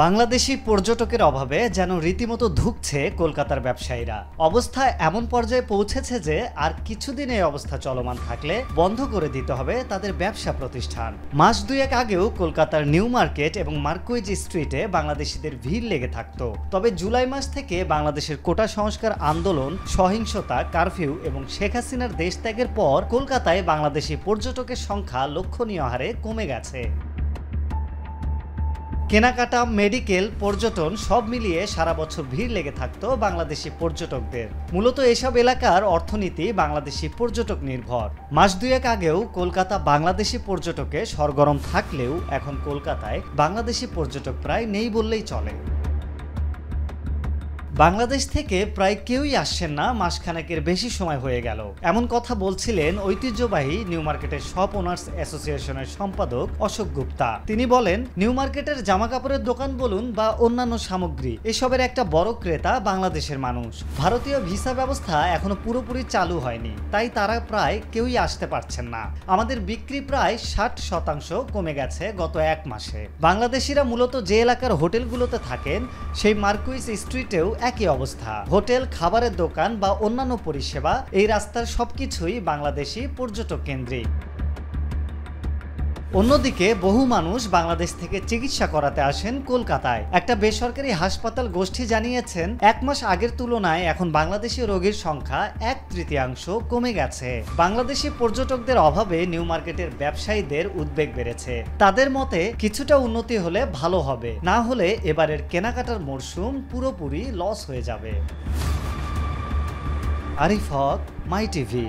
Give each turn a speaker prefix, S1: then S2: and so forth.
S1: বাংলাদেশি পর্যটকের অভাবে যেন রীতিমতো ধুঁকছে কলকাতার ব্যবসায়ীরা। অবস্থা এমন পর্যায়ে পৌঁছেছে যে আর কিছুদিন এই অবস্থা চলমান থাকলে বন্ধ করে দিতে হবে তাদের ব্যবসা প্রতিষ্ঠান। মাস দুয়েক আগেও কলকাতার নিউ মার্কেট এবং মার্কুইজ স্ট্রিটে বাংলাদেশিদের ভিড় লেগে থাকতো। তবে জুলাই মাস থেকে বাংলাদেশের কোটা সংস্কার আন্দোলন, সহিংসতা, কারফিউ এবং শেখ হাসিনার দেশ ত্যাগের পর কলকাতায় বাংলাদেশি পর্যটকের সংখ্যা লক্ষণীয় হারে কমে গেছে। কেনাকাটা, মেডিকেল, পর্যটন সব মিলিয়ে সারা বছর ভিড় লেগে থাকতো বাংলাদেশি পর্যটকদের। মূলত এসব এলাকার অর্থনীতি বাংলাদেশি পর্যটক নির্ভর। মাস দুয়েক আগেও কলকাতা বাংলাদেশি পর্যটকে সরগরম থাকলেও এখন কলকাতায় বাংলাদেশি পর্যটক প্রায় নেই বললেই চলে। বাংলাদেশ থেকে প্রায় কেউই আসছেন না, মাসখানেকের বেশি সময় হয়ে গেল। এমন কথা বলছিলেন ঐতিহ্যবাহী নিউ মার্কেটের শপ ওনার্স অ্যাসোসিয়েশনের সম্পাদক অশোক গুপ্তা। তিনি বলেন, নিউ মার্কেটের জামা কাপড়ের দোকান বলুন বা অন্যান্য সামগ্রী, এসবের একটা বড় ক্রেতা বাংলাদেশের মানুষ। ভারতীয় ভিসা ব্যবস্থা এখনো পুরোপুরি চালু হয়নি, তাই তারা প্রায় কেউই আসতে পারছেন না। আমাদের বিক্রি প্রায় 60% কমে গেছে গত এক মাসে। বাংলাদেশিরা মূলত যে এলাকার হোটেলগুলোতে থাকেন সেই মার্কুইজ স্ট্রিটেও একই অবস্থা। হোটেল, খাবারের দোকান বা অন্যান্য পরিষেবা, এই রাস্তার সবকিছুই বাংলাদেশি পর্যটক কেন্দ্রিক। অন্যদিকে বহু মানুষ বাংলাদেশ থেকে চিকিৎসা করাতে আসেন কলকাতায়। একটা বেসরকারি হাসপাতাল গোষ্ঠী জানিয়েছেন, এক মাস আগের তুলনায় এখন বাংলাদেশি রোগীর সংখ্যা 1/3 কমে গেছে। বাংলাদেশি পর্যটকদের অভাবে নিউ মার্কেটের ব্যবসায়ীদের উদ্বেগ বেড়েছে। তাদের মতে কিছুটা উন্নতি হলে ভালো হবে, না হলে এবারের কেনাকাটার মরশুম পুরোপুরি লস হয়ে যাবে। আরিফ হক, মাই টিভি।